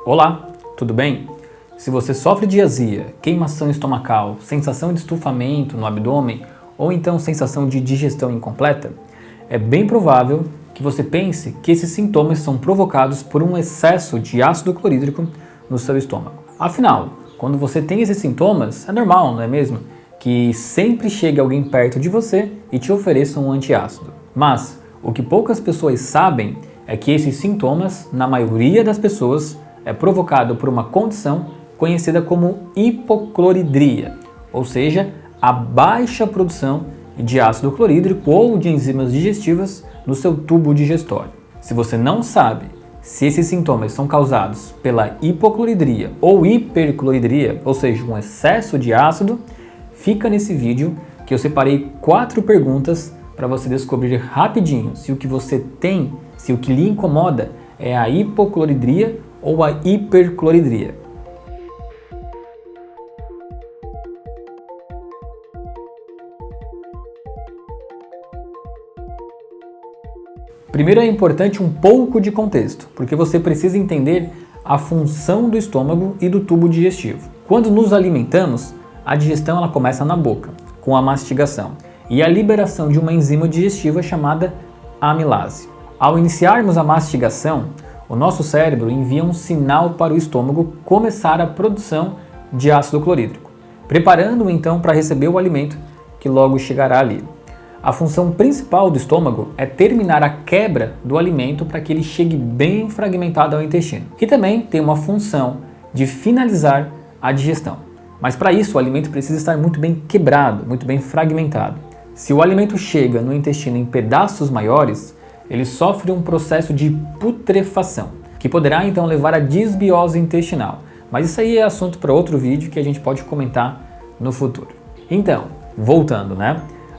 Olá, tudo bem? Se você sofre de azia, queimação estomacal, sensação de estufamento no abdômen ou então sensação de digestão incompleta, é bem provável que você pense que esses sintomas são provocados por um excesso de ácido clorídrico no seu estômago. Afinal, quando você tem esses sintomas, é normal, não é mesmo? Que sempre chegue alguém perto de você e te ofereça um antiácido. Mas o que poucas pessoas sabem é que esses sintomas, na maioria das pessoas, é provocado por uma condição conhecida como hipocloridria, ou seja, a baixa produção de ácido clorídrico ou de enzimas digestivas no seu tubo digestório. Se você não sabe se esses sintomas são causados pela hipocloridria ou hipercloridria, ou seja, um excesso de ácido, fica nesse vídeo que eu separei 4 perguntas para você descobrir rapidinho se o que você tem, se o que lhe incomoda é a hipocloridria ou a hipercloridria. Primeiro é importante um pouco de contexto, porque você precisa entender a função do estômago e do tubo digestivo. Quando nos alimentamos, a digestão ela começa na boca, com a mastigação, e a liberação de uma enzima digestiva chamada amilase. Ao iniciarmos a mastigação, o nosso cérebro envia um sinal para o estômago começar a produção de ácido clorídrico, preparando-o então para receber o alimento que logo chegará ali. A função principal do estômago é terminar a quebra do alimento para que ele chegue bem fragmentado ao intestino, que também tem uma função de finalizar a digestão. Mas para isso o alimento precisa estar muito bem quebrado, muito bem fragmentado. Se o alimento chega no intestino em pedaços maiores, ele sofre um processo de putrefação, que poderá então levar à disbiose intestinal. Mas isso aí é assunto para outro vídeo que a gente pode comentar no futuro. Então, voltando,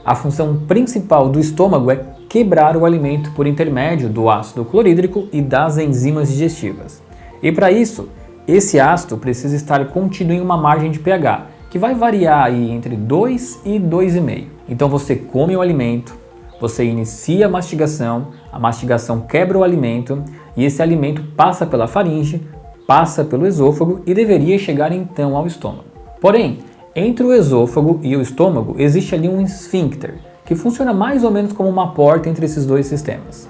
A função principal do estômago é quebrar o alimento por intermédio do ácido clorídrico e das enzimas digestivas. E para isso, esse ácido precisa estar contido em uma margem de pH, que vai variar aí entre 2 e 2,5. Então você come o alimento, você inicia a mastigação quebra o alimento e esse alimento passa pela faringe, passa pelo esôfago e deveria chegar então ao estômago. Porém, entre o esôfago e o estômago existe ali um esfíncter, que funciona mais ou menos como uma porta entre esses dois sistemas.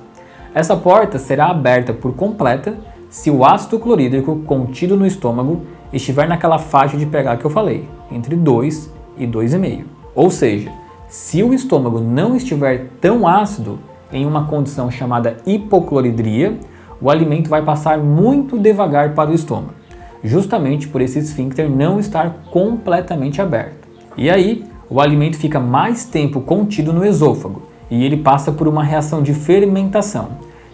Essa porta será aberta por completa se o ácido clorídrico contido no estômago estiver naquela faixa de pH que eu falei, entre 2 e 2,5. Ou seja, se o estômago não estiver tão ácido, em uma condição chamada hipocloridria, o alimento vai passar muito devagar para o estômago, justamente por esse esfíncter não estar completamente aberto. E aí, o alimento fica mais tempo contido no esôfago e ele passa por uma reação de fermentação.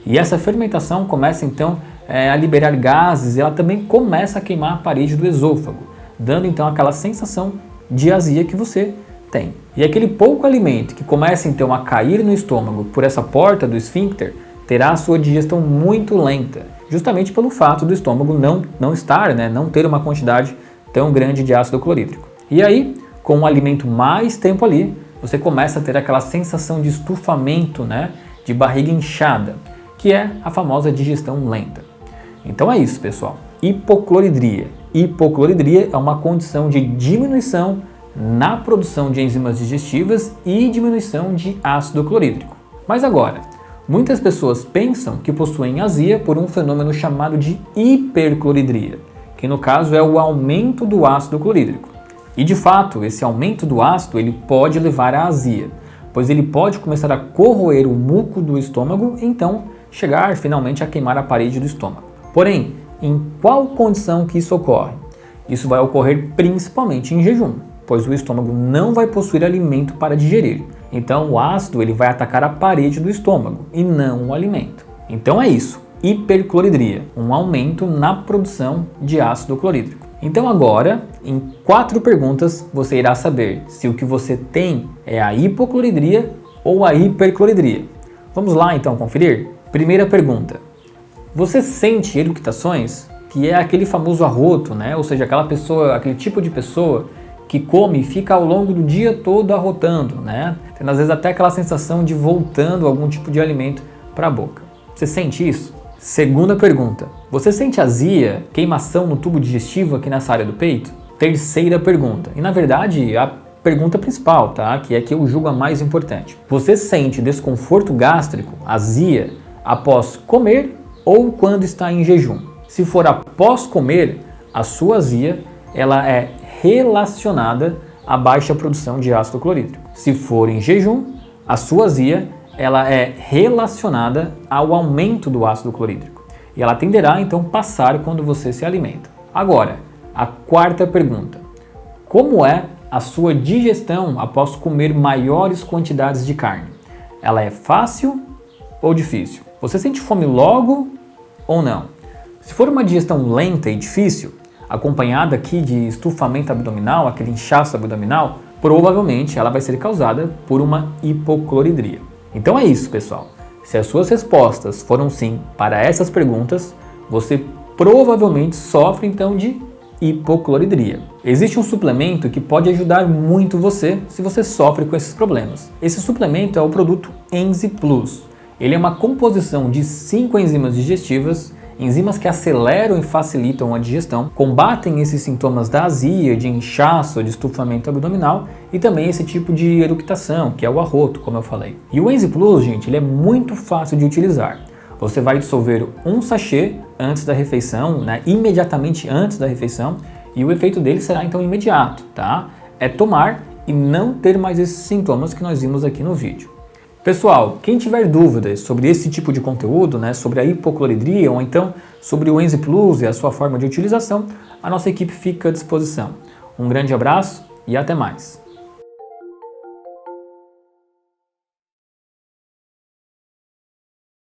E essa fermentação começa então a liberar gases e ela também começa a queimar a parede do esôfago, dando então aquela sensação de azia que você tem. E aquele pouco alimento que começa então a cair no estômago por essa porta do esfíncter terá a sua digestão muito lenta, justamente pelo fato do estômago não ter uma quantidade tão grande de ácido clorídrico. E aí, com o alimento mais tempo ali, você começa a ter aquela sensação de estufamento, de barriga inchada, que é a famosa digestão lenta. Então é isso, pessoal. Hipocloridria. Hipocloridria é uma condição de diminuição na produção de enzimas digestivas e diminuição de ácido clorídrico. Mas agora, muitas pessoas pensam que possuem azia por um fenômeno chamado de hipercloridria, que no caso é o aumento do ácido clorídrico. E de fato, esse aumento do ácido ele pode levar à azia, pois ele pode começar a corroer o muco do estômago e então chegar finalmente a queimar a parede do estômago. Porém, em qual condição que isso ocorre? Isso vai ocorrer principalmente em jejum, pois o estômago não vai possuir alimento para digerir. Então o ácido ele vai atacar a parede do estômago e não o alimento. Então é isso, hipercloridria, um aumento na produção de ácido clorídrico. Então agora, em 4 perguntas, você irá saber se o que você tem é a hipocloridria ou a hipercloridria. Vamos lá então conferir? Primeira pergunta, você sente eructações? Que é aquele famoso arroto, ou seja, aquele tipo de pessoa que come e fica ao longo do dia todo arrotando, Tendo às vezes até aquela sensação de voltando algum tipo de alimento para a boca. Você sente isso? Segunda pergunta, você sente azia, queimação no tubo digestivo aqui nessa área do peito? Terceira pergunta, e na verdade a pergunta principal, tá? Que é que eu julgo a mais importante. Você sente desconforto gástrico, azia, após comer ou quando está em jejum? Se for após comer, a sua azia ela é relacionada à baixa produção de ácido clorídrico. Se for em jejum, a sua azia ela é relacionada ao aumento do ácido clorídrico. E ela tenderá então passar quando você se alimenta. Agora, a quarta pergunta. Como é a sua digestão após comer maiores quantidades de carne? Ela é fácil ou difícil? Você sente fome logo ou não? Se for uma digestão lenta e difícil, acompanhada aqui de estufamento abdominal, aquele inchaço abdominal, provavelmente ela vai ser causada por uma hipocloridria. Então é isso, pessoal. Se as suas respostas foram sim para essas perguntas, você provavelmente sofre então de hipocloridria. Existe um suplemento que pode ajudar muito você se você sofre com esses problemas. Esse suplemento é o produto Enzy Plus. Ele é uma composição de 5 enzimas digestivas, enzimas que aceleram e facilitam a digestão, combatem esses sintomas da azia, de inchaço, de estufamento abdominal e também esse tipo de eructação, que é o arroto, como eu falei. E o Enzy Plus, gente, ele é muito fácil de utilizar. Você vai dissolver um sachê antes da refeição, imediatamente antes da refeição, e o efeito dele será então imediato, tá? É tomar e não ter mais esses sintomas que nós vimos aqui no vídeo. Pessoal, quem tiver dúvidas sobre esse tipo de conteúdo, sobre a hipocloridria ou então sobre o Enzy Plus e a sua forma de utilização, a nossa equipe fica à disposição. Um grande abraço e até mais!